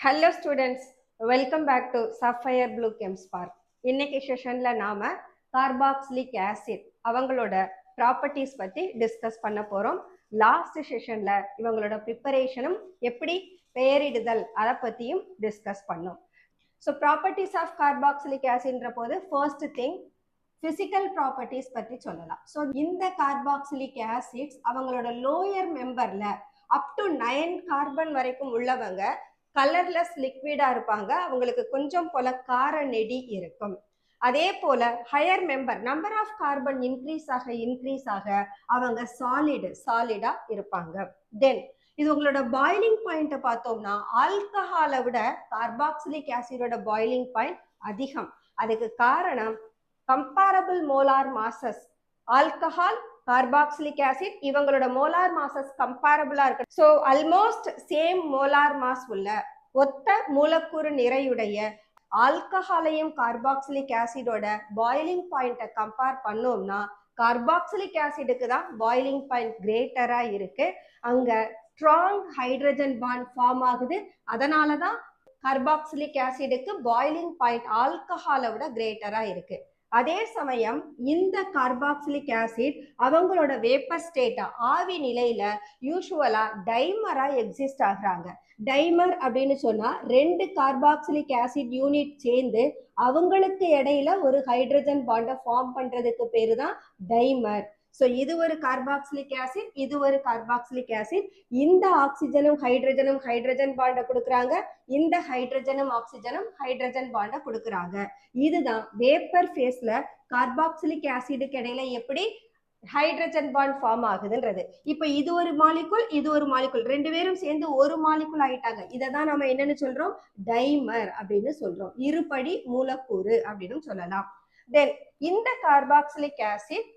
Hello students, welcome back to Sapphire Blue Chem Spark. இன்னைக்கு செஷன்ல நாம carboxylic acid அவங்களோட properties பத்தி டிஸ்கஸ் பண்ண போறோம். லாஸ்ட் செஷன்ல இவங்களோட ப்ரிப்பரேஷனும் எப்படி பெயரிடுதல் அதை பத்தியும் டிஸ்கஸ் பண்ணோம். ஸோ ப்ராப்பர்ட்டிஸ் ஆஃப் கார்பாக்சிலிக் ஆசிட்ன்ற போது ஃபர்ஸ்ட் திங் பிசிக்கல் ப்ராப்பர்ட்டிஸ் பற்றி சொல்லலாம். ஸோ இந்த கார்பாக்சிலிக் ஆசிட்ஸ் அவங்களோட லோயர் மெம்பர்ல அப் டு 9 கார்பன் வரைக்கும் உள்ளவங்க கலர்லெஸ் லிக்விடா இருப்பாங்க. அவங்களுக்கு கொஞ்சம் போல கார நெடி இருக்கும். அதே போல higher member number of carbon increase ஆக அவங்க சாலிடா இருப்பாங்க. தென் இது உங்களோட பாயிலிங் பாயிண்ட் பார்த்தோம்னா ஆல்கஹாலை விட கார்பாக்சிலிக் ஆசிடோட பாயிலிங் பாயிண்ட் அதிகம். அதுக்கு காரணம் comparable molar masses. Alcohol carboxylic acid இவங்களோட மோலார் மாசஸ் கம்பேரபிளா இருக்கு. So almost same molar mass உள்ள ஒத்த மூலக்கூறு நிறையுடைய ஆல்கஹாலையும் கார்பாக்சிலிக் ஆசிடோட பாயிலிங் பாயிண்ட்டை கம்பேர் பண்ணோம்னா கார்பாக்சிலிக் ஆசிடுக்கு தான் பாயிலிங் பாயிண்ட் கிரேட்டரா இருக்கு. அங்க ஸ்ட்ராங் ஹைட்ரஜன் பாண்ட் ஃபார்ம் ஆகுது. அதனாலதான் கார்பாக்சிலிக் ஆசிடுக்கு பாயிலிங் பாயிண்ட் ஆல்கஹாலை விட கிரேட்டரா இருக்கு. அதே சமயம் இந்த கார்பாக்சிலிக் ஆசிட் அவங்களோட வேப்பர் ஸ்டேட்டா ஆவி நிலையில யூசுவலா டைமரா எக்ஸிஸ்ட் ஆகுறாங்க. டைமர் அப்படின்னு சொன்னா 2 கார்பாக்சிலிக் ஆசிட் யூனிட் சேர்ந்து அவங்களுக்கு இடையில ஒரு ஹைட்ரஜன் பாண்டை ஃபார்ம் பண்றதுக்கு பேரு தான் டைமர். ஸோ இது ஒரு கார்பாக்சிலிக் ஆசிட், இது ஒரு கார்பாக்சிலிக் ஆசிட். இந்த ஆக்சிஜனும் ஹைட்ரஜன் பாண்டை கொடுக்குறாங்க, இந்த ஹைட்ரஜனும் ஆக்சிஜனும் ஹைட்ரஜன் பாண்டை கொடுக்குறாங்க. இதுதான் வேப்பர் ஃபேஸ்ல கார்பாக்சிலிக் ஆசிடுக்கு இடையில எப்படி ஹைட்ரஜன் பாண்ட் ஃபார்ம் ஆகுதுன்றது. இப்ப இது ஒரு மாலிகுல் 2 பேரும் சேர்ந்து ஒரு மாலிகுல் ஆயிட்டாங்க. இதை தான் நம்ம என்னன்னு சொல்றோம், டைமர் அப்படின்னு சொல்றோம். இருபடி மூலக்கூறு அப்படின்னு சொல்லலாம். தென் இந்த கார்பாக்சிலிக் ஆசிட்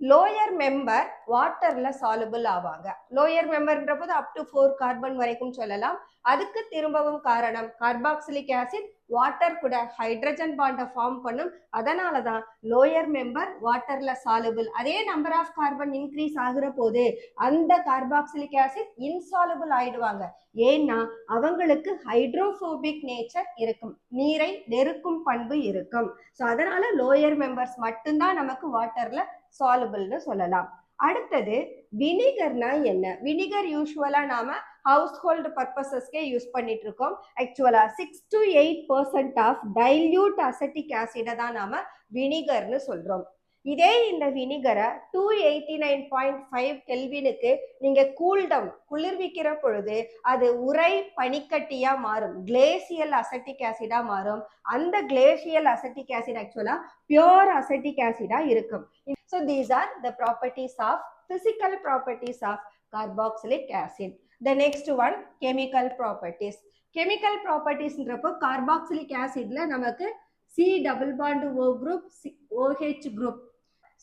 லோயர் மெம்பர் வாட்டர்ல சாலுபிள் ஆவாங்க. லோயர் மெம்பர்ன்ற போது அப் டு 4 கார்பன் வரைக்கும் சொல்லலாம். அதுக்கு திரும்பவும் காரணம் கார்பாக்சிலிக் ஆசிட் வாட்டர் கூட ஹைட்ரஜன் பாண்டை ஃபார்ம் பண்ணும். அதனாலதான் லோயர் மெம்பர் வாட்டர்ல சாலுபிள். அதே நம்பர் ஆஃப் கார்பன் இன்க்ரீஸ் ஆகுற போது அந்த கார்பாக்சிலிக் ஆசிட் இன்சாலுபிள் ஆயிடுவாங்க. ஏன்னா அவங்களுக்கு ஹைட்ரோபோபிக் நேச்சர் இருக்கும், நீரை நெருக்கும் பண்பு இருக்கும். ஸோ அதனால லோயர் மெம்பர்ஸ் மட்டும்தான் நமக்கு வாட்டர்ல சாலுபிள்னு சொல்லலாம். அடுத்தது வினிகர்னா என்ன? வினிகர் யூஸ்வலா நாம ஹவுஸ் ஹோல்டு பர்பஸஸ்க்கே யூஸ் பண்ணிட்டு இருக்கோம். ஆக்சுவலா 6 to 8% ஆஃப் டைல்யூட் அசெட்டிக் ஆசிடை தான் நாம வினிகர்னு சொல்றோம். இதே இந்த வினிகரை 289.5 கெல்வினுக்கு நீங்க கூல்டவுன் குளிர்விக்கிற பொழுது அது உறை பனிக்கட்டியா மாறும், கிளேசியல் அசெட்டிக் ஆசிடா மாறும். அந்த கிளேசியல் அசெட்டிக் ஆசிட் ஆக்சுவலா பியூர் அசெட்டிக் ஆசிடா இருக்கும். So these are the properties of physical properties of carboxylic acid. The next one, chemical properties. Chemical properties ன்றப்போ carboxylic acidல நமக்கு C double bond O group, OH group.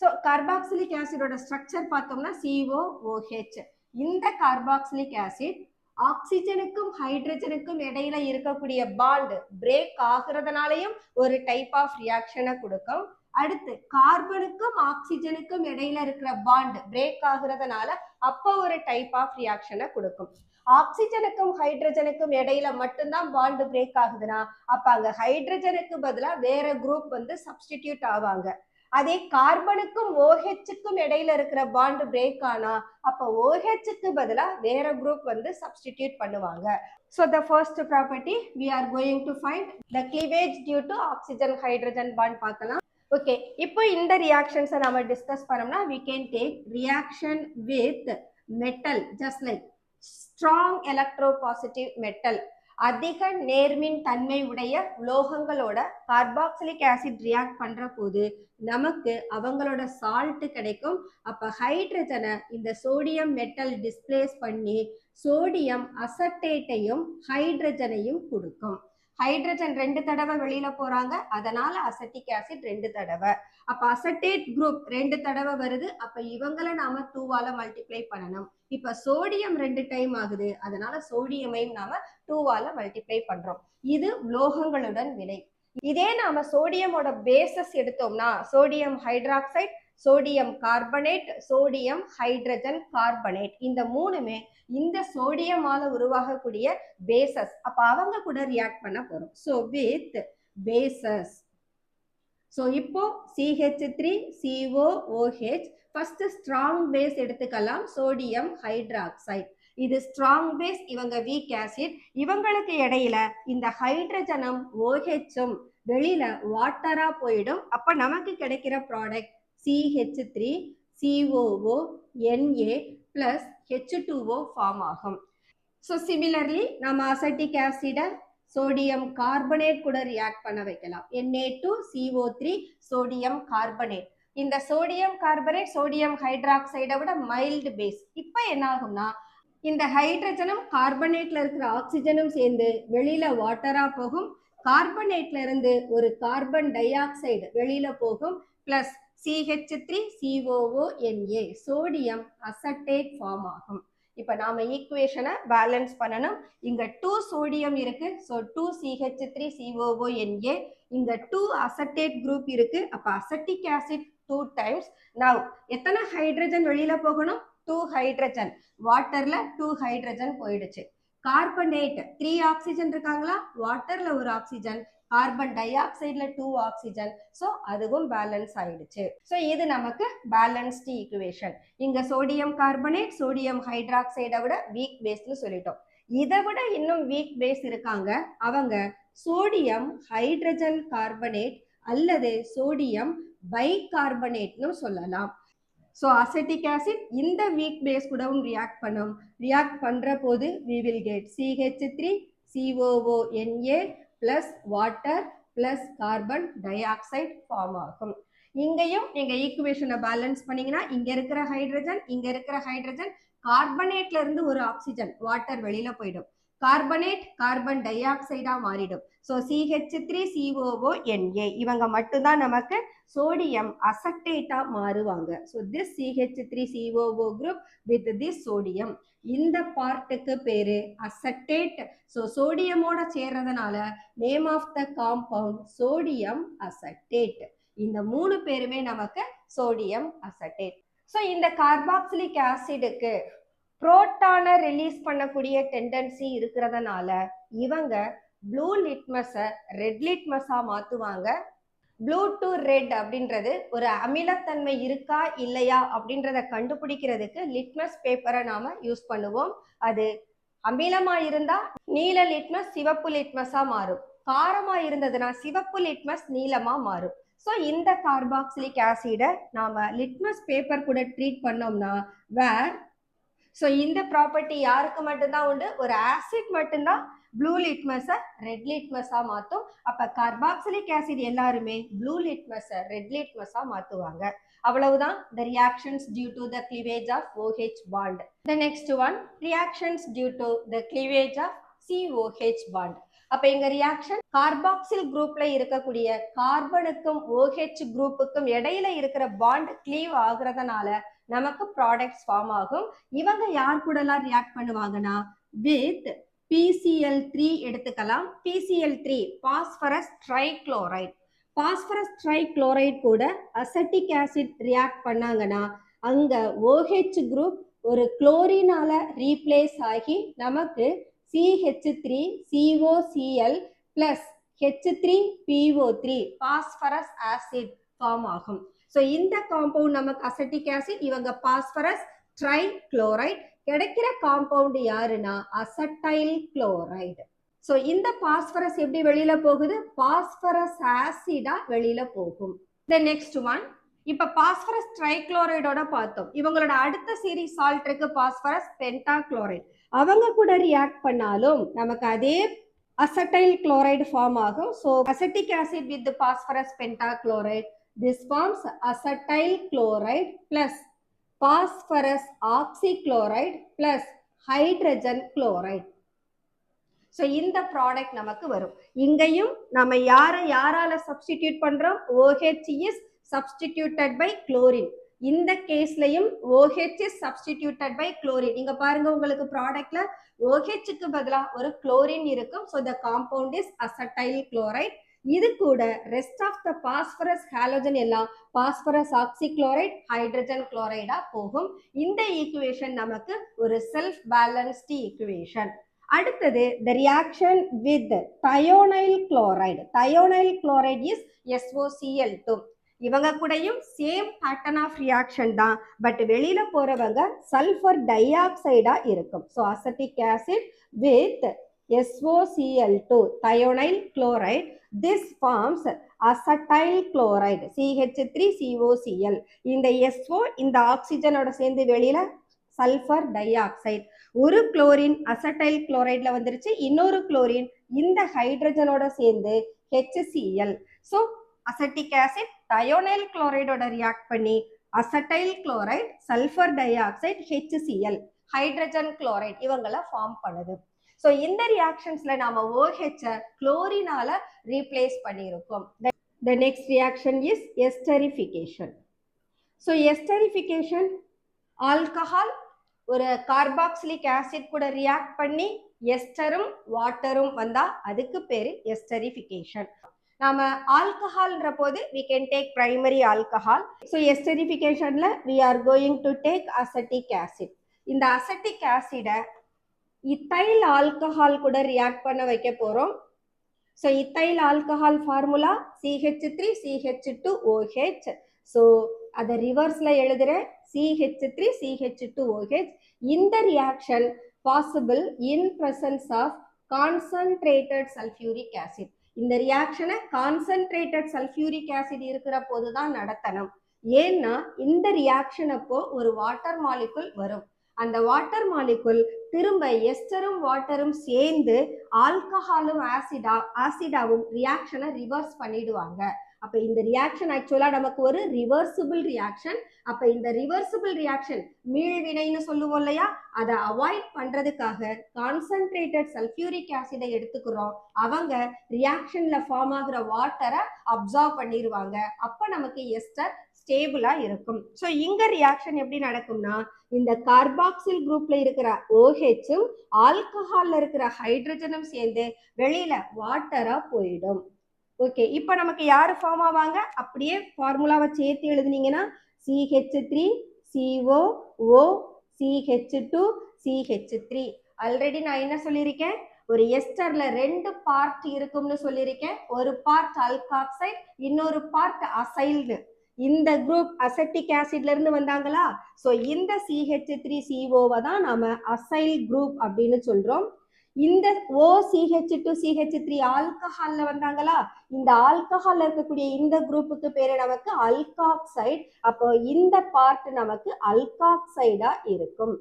So carboxylic acidோட structure பார்த்தோம்னா COOH. இந்த carboxylic acid ஆக்சிஜனுக்கும் ஹைட்ரஜனுக்கும் இடையில இருக்கக்கூடிய bond break ஆகுறதுனாலையும் ஒரு type of ரியாக்ஷனை கொடுக்கும். அடுத்து கார்பனுக்கும் ஆக்சிஜனுக்கும் இடையில இருக்கிற பாண்ட் பிரேக் ஆகுறதுனால அப்போ ஒரு டைப் ஆஃப் ரியாக்ஷனை கொடுக்கும். ஆக்சிஜனுக்கும் ஹைட்ரஜனுக்கும் இடையில மட்டும்தான் பாண்ட் பிரேக் ஆகுதுன்னா அப்ப அங்க ஹைட்ரஜனுக்கு பதிலா வேற குரூப் சப்ஸ்டிடியூட் ஆவாங்க. அதே கார்பனுக்கும் OHக்கும் இடையில இருக்கிற பாண்ட் பிரேக் ஆனா அப்ப OHக்கு பதிலா வேற குரூப் சப்ஸ்டிடியூட் பண்ணுவாங்க. So the first property we are going to find the cleavage due to oxygen hydrogen bond பார்க்கலாம். ஓகே, இப்போ இந்த ரியாக்ஷன்ஸை நம்ம டிஸ்கஸ் பண்ணோம்னா we can take reaction with metal just like strong electropositive metal. அதிக நேர்மின் தன்மை உடைய உலோகங்களோட கார்பாக்சிலிக் ஆசிட் ரியாக்ட் பண்ற போது நமக்கு அவங்களோட சால்ட் கிடைக்கும். அப்ப ஹைட்ரஜனை இந்த சோடியம் மெட்டல் டிஸ்பிளேஸ் பண்ணி சோடியம் அசட்டேட்டையும் ஹைட்ரஜனையும் கொடுக்கும். ஹைட்ரஜன் 2 தடவை வெளியில போறாங்க, அதனால அசட்டிக் ஆசிட் 2 தடவை. அப்ப அசட்டேட் குரூப் 2 தடவை வருது. அப்ப இவங்களை நாம 2ஆல மல்டிப்ளை பண்ணணும். இப்ப சோடியம் 2 டைம் ஆகுது, அதனால சோடியமையும் நாம 2ஆல மல்டிப்ளை பண்றோம். இது உலோகங்களுடன் வினை. இதே நாம சோடியமோட பேசஸ் எடுத்தோம்னா sodium hydroxide, sodium carbonate, sodium hydrogen carbonate. இந்த மூணுமே இந்த சோடியமால உருவாகக்கூடிய பேசஸ். அப்ப அவங்க கூட ரியாக்ட் பண்ண போறோம். So with bases. ஸோ இப்போ CH3COOH ஃபர்ஸ்ட் ஸ்ட்ராங் பேஸ் எடுத்துக்கலாம், சோடியம் ஹைட்ராக்சைடு. இது ஸ்ட்ராங் பேஸ், இவங்க வீக் ஆசிட். இவங்களுக்கு இடையில இந்த ஹைட்ரஜனும் OHம் வெளியில வாட்டரா போயிடும். அப்ப நமக்கு கிடைக்கிற product CH3COONA plus H2O form ஆகும். ஸோ சிமிலர்லி நம்ம அசட்டிக் ஆசிடை சோடியம் கார்பனேட் கூட ரியாக்ட் பண்ண வைக்கலாம். Na2CO3 sodium carbonate. இந்த சோடியம் கார்பனேட் சோடியம் ஹைட்ராக்சைடை விட மைல்டு பேஸ். இப்போ என்ன ஆகும்னா இந்த ஹைட்ரஜனும் கார்பனேட்ல இருக்கிற ஆக்சிஜனும் சேர்ந்து வெளியில வாட்டரா போகும். கார்பனேட்ல இருந்து ஒரு கார்பன் டை ஆக்சைடு வெளியில போகும். Plus CH3COONA sodium acetate form ஆகும். இப்ப நாம ஈக்குவேஷனை பேலன்ஸ் பண்ணணும். இங்க 2 சோடியம் இருக்கு, ஸோ 2 CH3COONA. இங்க 2 அசட்டேட் குரூப் இருக்கு, அப்ப அசட்டிக் ஆசிட் 2 டைம்ஸ். நவ் எத்தனை ஹைட்ரஜன் வெளியில போகணும்? 2 ஹைட்ரஜன். வாட்டர்ல 2 ஹைட்ரஜன் போயிடுச்சு. கார்பனேட் 3 ஆக்சிஜன் இருக்காங்களா, வாட்டர்ல ஒரு ஆக்சிஜன், கார்பன் டை ஆக்சைடுல 2 ஆக்சிஜன். ஸோ அதுவும் பேலன்ஸ் ஆயிடுச்சு. ஸோ இது நமக்கு பேலன்ஸ்டு ஈக்குவேஷன். இங்க சோடியம் கார்பனேட் சோடியம் ஹைட்ராக்சைடை விட வீக் பேஸ்னு சொல்லிட்டோம். இதை விட இன்னும் வீக் பேஸ் இருக்காங்க, அவங்க சோடியம் ஹைட்ரஜன் கார்பனேட் அல்லது சோடியம் பைகார்பனேட்னு சொல்லலாம். ஸோ அசட்டிக் ஆசிட் இந்த வீக் பேஸ் கூடவும் ரியாக்ட் பண்ணும். ரியாக்ட் பண்ற போது we will get CH3COONA plus water plus carbon dioxide form ஆகும். இங்கேயும் நீங்க ஈக்குவேஷனை பேலன்ஸ் பண்ணீங்கன்னா இங்க இருக்கிற ஹைட்ரஜன் இங்க இருக்கிற ஹைட்ரஜன், கார்பனேட்ல இருந்து ஒரு ஆக்சிஜன் வாட்டர் வெளியில போயிடும். கார்பனேட் கார்பன் டை ஆக்சைடா மாறிடும். ஸோ CH3COONA இவங்க மட்டும்தான் நமக்கு சோடியம் அசட்டேட்டா மாறுவாங்க. So this CH3COO group with this sodium, இந்த பார்ட்டுக்கு பேரு அசட்டேட். ஸோ சோடியமோட சேர்றதுனால name of the compound sodium acetate. இந்த 3 பேருமே நமக்கு சோடியம் அசட்டேட். ஸோ இந்த கார்பாக்சிலிக் ஆசிடுக்கு புரோட்டானை ரிலீஸ் பண்ணக்கூடிய டெண்டன்சி இருக்கிறதுனால இவங்க ப்ளூ லிட்மஸை ரெட் லிட்மஸா மாத்துவாங்க. ப்ளூ டு ரெட் அப்படின்றது ஒரு அமிலத்தன்மை இருக்கா இல்லையா அப்படின்றத கண்டுபிடிக்கிறதுக்கு லிட்மஸ் பேப்பரை நாம யூஸ் பண்ணுவோம். அது அமிலமா இருந்தா நீல லிட்மஸ் சிவப்பு லிட்மஸா மாறும், காரமா இருந்ததுன்னா சிவப்பு லிட்மஸ் நீலமா மாறும். ஸோ இந்த கார்பாக்சிலிக் ஆசிடை நாம லிட்மஸ் பேப்பர் கூட ட்ரீட் பண்ணோம்னா ஸோ இந்த ப்ராப்பர்ட்டி யாருக்கு மட்டும்தான் உண்டு? ஒரு ஆசிட் மட்டும்தான் ப்ளூ லிட்மஸை ரெட் லிட்மஸா மாற்றும். அப்போ கார்பாக்சிலிக் ஆசிட் எல்லாருமே ப்ளூ லிட்மஸை ரெட் லிட்மஸா மாற்றுவாங்க. அவ்வளவுதான். the reactions due to the cleavage of OH bond. The next one, reactions due to the cleavage of COH bond. அப்ப இங்க ரியாக்ஷன் கார்பாக்சில் குரூப்ல இருக்கக்கூடிய கார்பனுக்கும் OH குரூப்புக்கும் இடையில இருக்கிற பாண்ட் கிளீவ் ஆகுறதுனால நமக்கு ப்ராடக்ட்ஸ் ஃபார்ம் ஆகும். இவங்க யார் கூடலாம் ரியாக்ட் பண்ணுவாங்கன்னா வித் PCl3 எடுத்துக்கலாம். PCl3 phosphorus trichloride. Phosphorus trichloride கூட அசட்டிக் ஆசிட் ரியாக்ட் பண்ணாங்கன்னா அங்க OH குரூப் ஒரு குளோரினால ரீப்ளேஸ் ஆகி நமக்கு CH3COCl plus H3PO3 phosphorus acid form ஆகும். ஸோ இந்த காம்பவுண்ட் நமக்கு அசட்டிக் ஆசிட், இவங்க பாஸ்பரஸ் ட்ரைக்ளோரைடு. கிடைக்கிற காம்பவுண்ட் யாருன்னா அசட்டைல் குளோரைடு. ஸோ இந்த பாஸ்பரஸ் எப்படி வெளியில போகுது? பாஸ்பரஸ் ஆசிடா வெளியில போகும். த நெக்ஸ்ட் ஒன், இப்ப பாஸ்பரஸ் ட்ரைக்ளோரைடோட பார்த்தோம். இவங்களோட அடுத்த சீரிஸ் சால்ட் இருக்கு பாஸ்பரஸ் பென்டாக்ளோரைடு. அவங்க கூட ரியாக்ட் பண்ணாலும் நமக்கு அதே அசட்டைல் குளோரைடு ஃபார்ம் ஆகும். So acetic acid with phosphorus pentachloride, this forms acetyl chloride plus phosphorus oxychloride plus hydrogen chloride. So இந்த ப்ராடக்ட் நமக்கு வரும். இங்கேயும் நம்ம யாரால சப்ஸ்டிடியூட் பண்றோம்? OH is substituted by chlorine. இந்த கேஸ்லயும் OH is substituted by chlorine. இங்க பாருங்க, உங்களுக்கு ப்ராடக்ட்ல OH க்கு பதிலா ஒரு குளோரின் இருக்கும். So the compound is acetyl chloride. இது கூட rest of the phosphorus halogen எல்லாம் பாஸ்பரஸ் ஆக்சிக்ளோரைட் ஹைட்ரஜன் குளோரைடா போகும். இந்த ஈக்குவேஷன் நமக்கு ஒரு செல்ஃப் பேலன்ஸ்டு ஈக்குவேஷன். அடுத்தது the reaction with thionyl chloride. Thionyl chloride is SOCl2. இவங்க கூடயும் சேம் பேட்டர்ன் ஆஃப் ரியாக்ஷன் தான், பட் வெளியில போறவங்க சல்ஃபர் டை ஆக்சைடா இருக்கும். So acetic acid with SOCl2 thionyl chloride, this forms acetyl chloride CH3COCl. இந்த SO இந்த ஆக்சிஜனோட சேர்ந்து வெளியில சல்ஃபர் டை ஆக்சைடு, ஒரு குளோரின் அசட்டைல் குளோரைட்ல வந்துருச்சு, இன்னொரு குளோரின் இந்த ஹைட்ரஜனோட சேர்ந்து HCl. So acetic acid thionyl chlorideோட ரியாக்ட் பண்ணி acetyl chloride, sulphur dioxide, HCl, hydrogen chloride இவங்கள ஃபார்ம் பண்ணுது. ஸோ இந்த ரியாக்ஷன்ஸ்ல நாம OH குளோரினால ரீப்ளேஸ் பண்ணியிருக்கோம். The next reaction is esterification. So esterification, alcohol ஒரு கார்பாக்சிலிக் ஆசிட் கூட ரியாக்ட் பண்ணி எஸ்டரும் வாட்டரும் வந்தா அதுக்கு பேரு எஸ்டரிஃபிகேஷன். நாம ஆல்கஹால்ன்ற போது we can take primary alcohol. So esterificationல we are going to take acetic acid. இந்த அசட்டிக் ஆசிட இத்தைல் ஆல்கஹால் கூட ரியாக்ட் பண்ண வைக்க போறோம். So ethyl alcohol formula CH3CH2OH. So அதை ரிவர்ஸ்ல எழுதுறேன், CH3CH2OH. இந்த reaction possible in presence of concentrated sulphuric acid. இந்த ரியாக்ஷனை கான்சன்ட்ரேட்டட் சல்ஃபியூரிக் ஆசிட் இருக்கிற போதுதான் நடத்தணும். ஏன்னா இந்த ரியாக்ஷன் அப்போ ஒரு வாட்டர் மாலிகுல் வரும். அந்த வாட்டர் மாலிகுல் திரும்ப எஸ்டரும் வாட்டரும் சேர்ந்து ஆல்கஹாலும் ஆசிடாவும் ரியாக்ஷனை ரிவர்ஸ் பண்ணிடுவாங்க. அப்ப இந்த ரியாக்ஷன் ஆக்சுவலா நமக்கு ஒரு ரிவர்சிபிள் ரியாக்ஷன். அப்ப இந்த ரிவர்சிபிள் ரியாக்ஷன் மீள்வினைன்னு சொல்லுவோம் இல்லையா, அதை அவாய்ட் பண்றதுக்காக கான்சன்ட்ரேட்டட் சல்ஃபியூரிக் ஆசிடை எடுத்துக்கிறோம். அவங்க ரியாக்ஷன்ல ஃபார்ம் ஆகுற வாட்டரை அப்சார்ப் பண்ணிடுவாங்க. அப்ப நமக்கு எஸ்டர் ஸ்டேபிளா இருக்கும். ஸோ இங்க ரியாக்ஷன் எப்படி நடக்கும்னா, இந்த கார்பாக்சில் குரூப்ல இருக்கிற OHம் ஆல்கஹால்ல இருக்கிற ஹைட்ரஜனும் சேர்ந்து வெளியில வாட்டரா போயிடும். ஓகே, இப்போ நமக்கு யாரு ஃபார்ம் ஆவாங்க, அப்படியே ஃபார்முலாவை சேர்த்து எழுதுனீங்கன்னா CH3COOCH2CH3. ஆல்ரெடி நான் என்ன சொல்லியிருக்கேன், ஒரு எஸ்டர்ல 2 பார்ட் இருக்கும்னு சொல்லியிருக்கேன். ஒரு பார்ட் ஆல்காக்சைடு, இன்னொரு பார்ட் அசைல்டு. இந்த குரூப் அசட்டிக் ஆசிட்ல இருந்து வந்தாங்களா, ஸோ இந்த CH3COவை தான் நாம அசைல் குரூப் அப்படின்னு சொல்றோம். இந்த OCH2CH3 ஆல்கஹால்ல வந்தாங்களா, இந்த ஆல்கஹால்ல இருக்கக்கூடிய இந்த குரூப்புக்கு பேரு நமக்கு அல்காக்சைடு. அப்போ இந்த பார்ட் நமக்கு அல்காக்சைடா இருக்கும்.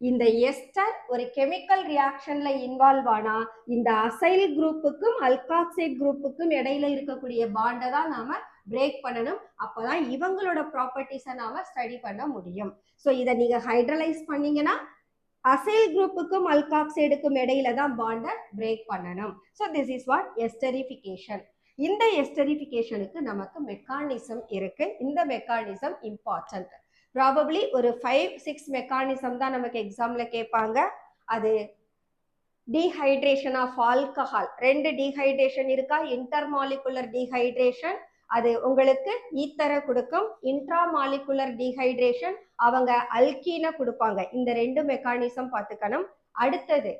இந்த எஸ்டர் ஒரு கெமிக்கல் ரியாக்ஷன்ல இன்வால்வ் ஆனா இந்த அசைல் குரூப்புக்கும் அல்காக்சைடு குரூப்புக்கும் இடையில இருக்கக்கூடிய பாண்டை தான் நாம பிரேக் பண்ணணும். அப்பதான் இவங்களோட ப்ராப்பர்ட்டிஸை நாம ஸ்டடி பண்ண முடியும். ஸோ இதை நீங்க ஹைட்ரலைஸ் பண்ணீங்கன்னா அசைல் குரூப்புக்கும் அல்காக்சைடுக்கும் இடையில தான் பாண்டை பிரேக் பண்ணணும். So this is what esterification. இந்த எஸ்டரிஃபிகேஷனுக்கு நமக்கு மெக்கானிசம் இருக்கு. இந்த மெக்கானிசம் இம்பார்ட்டன்ட். ப்ராபப்ளி ஒரு 5-6 மெக்கானிசம் தான் நமக்கு எக்ஸாம்ல கேட்பாங்க. அது டீஹைட்ரேஷன் ஆஃப் ஆல்கஹால், 2 டீஹைட்ரேஷன் இருக்கா, இன்டர்மாலிகுலர் டீஹைட்ரேஷன், அது உங்களுக்கு ஈத்தரை கொடுக்கும். இன்ட்ராமாலிகுலர் டீஹைட்ரேஷன் அவங்க அல்கீனை கொடுப்பாங்க. இந்த 2 மெக்கானிசம் பார்த்துக்கணும். அடுத்தது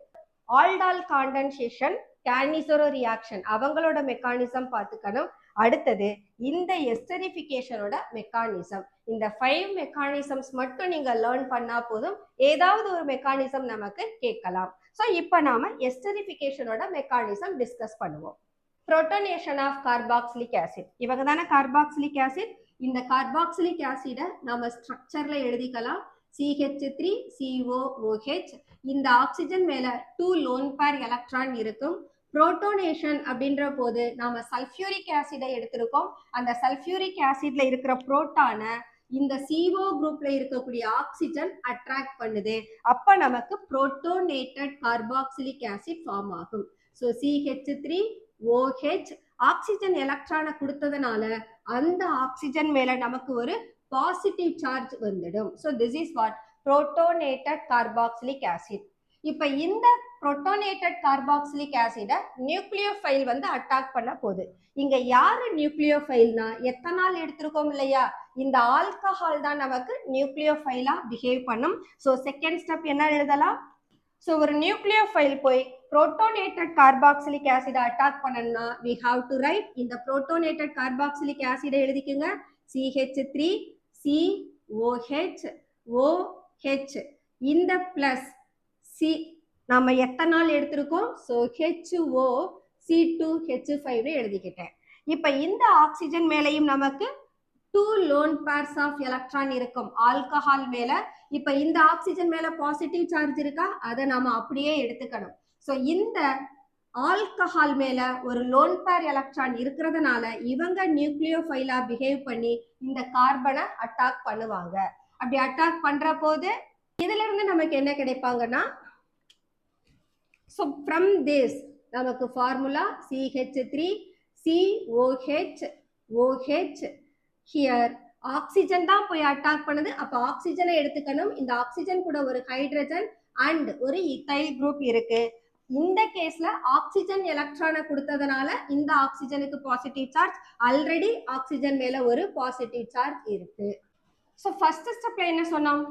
ஆல்டால் காண்டன்சேஷன், கேனிசரோ ரியாக்ஷன், அவங்களோட மெக்கானிசம் பார்த்துக்கணும். அடுத்தது இந்த எஸ்டரிஃபிகேஷனோட மெக்கானிசம். இந்த 5 மெக்கானிசம்ஸ் மட்டும் நீங்க லேர்ன் பண்ணா போதும், ஏதாவது ஒரு மெக்கானிசம் நமக்கு கேட்கலாம். ஸோ இப்போ நாம எஸ்டரிஃபிகேஷனோட மெக்கானிசம் டிஸ்கஸ் பண்ணுவோம். புரோட்டோனேஷன் ஆஃப் கார்பாக்சிலிக் ஆசிட். இவங்க தானே கார்பாக்சிலிக் ஆசிட். இந்த கார்பாக்சிலிக் ஆசிடை நாம ஸ்ட்ரக்சர்ல எழுதிக்கலாம். CH3COOH. இந்த ஆக்சிஜன் மேல 2 லோன் பேர் எலக்ட்ரான் இருக்கும். புரோட்டோனேஷன் அப்படின்ற போது நாம சல்ஃபியூரிக் ஆசிடை எடுத்திருக்கோம். அந்த சல்ஃபியூரிக் ஆசிட்ல இருக்கிற புரோட்டானை இந்த CO குரூப்ல இருக்கக்கூடிய ஆக்சிஜன் அட்ராக்ட் பண்ணுது. அப்ப நமக்கு புரோட்டோனேட்டட் கார்பாக்சிலிக் ஆசிட் ஃபார்ம் ஆகும். ஸோ CH3OH ஆக்சிஜன் எலக்ட்ரானை கொடுத்ததுனால அந்த ஆக்சிஜன் மேல நமக்கு ஒரு பாசிட்டிவ் சார்ஜ் வந்துடும். So this is what protonated carboxylic acid. இப்ப இந்த புரோட்டோனேட்டட் கார்பாக்சிலிக் ஆசிட நியூக்ளியோஃபைல் வந்து அட்டாக் பண்ண போகுது. இங்க யாரு நியூக்ளியோஃபைல்னா எத்தனால் எடுத்திருக்கோம் இல்லையா, இந்த ஆல்கஹால் தான் நமக்கு நியூக்ளியோஃபைலா பிஹேவ் பண்ணும். ஸோ செகண்ட் ஸ்டெப் என்ன எழுதலாம்? ஸோ ஒரு நியூக்ளியோஃபைல் போய் புரோட்டோனேட்டட் கார்பாக்சிலிக் ஆசிட அட்டாக் பண்ணணும்னா we have to write இந்த protonated carboxylic ஆசிட எழுதிக்குங்க. CH3 COH OH இந்த பிளஸ் சி நம்ம எத்தனால் எடுத்திருக்கோம், ஸோ HO C2H5 எழுதிக்கிட்டேன். இப்ப இந்த ஆக்சிஜன் மேலையும் நமக்கு 2 lone pairs of electron இருக்கும் ஆல்கஹால் மேல. இப்ப இந்த ஆக்சிஜன் மேல பாசிட்டிவ் சார்ஜ் இருக்கா, அதை நாம அப்படியே எடுத்துக்கணும். ஸோ இந்த ஆல்கஹால் மேல ஒரு லோன் பேர் எலக்ட்ரான் இருக்கிறதுனால இவங்க நியூக்ளியோஃபைலா பிஹேவ் பண்ணி இந்த கார்பனை அட்டாக் பண்ணுவாங்க. அப்படி அட்டாக் பண்ற போது இதுல இருந்து நமக்கு என்ன கிடைப்பாங்கன்னா, ஸோ ஃப்ரம் திஸ் நமக்கு formula CH3 COH OH. Here oxygen தான் போய் அட்டாக் பண்ணுது, அப்ப ஆக்சிஜனை எடுத்துக்கணும். இந்த ஆக்சிஜன் கூட ஒரு ஹைட்ரஜன் அண்ட் ஒரு இத்தைல் குரூப் இருக்கு. இந்த கேஸ்ல ஆக்சிஜன் எலக்ட்ரானை கொடுத்ததுனால இந்த ஆக்சிஜனுக்கு பாசிட்டிவ் சார்ஜ், ஆல்ரெடி ஆக்சிஜன் மேல ஒரு பாசிட்டிவ் சார்ஜ் இருக்கு. ஸோ ஃபர்ஸ்ட் ஸ்டெப்ல என்ன சொன்னோம்,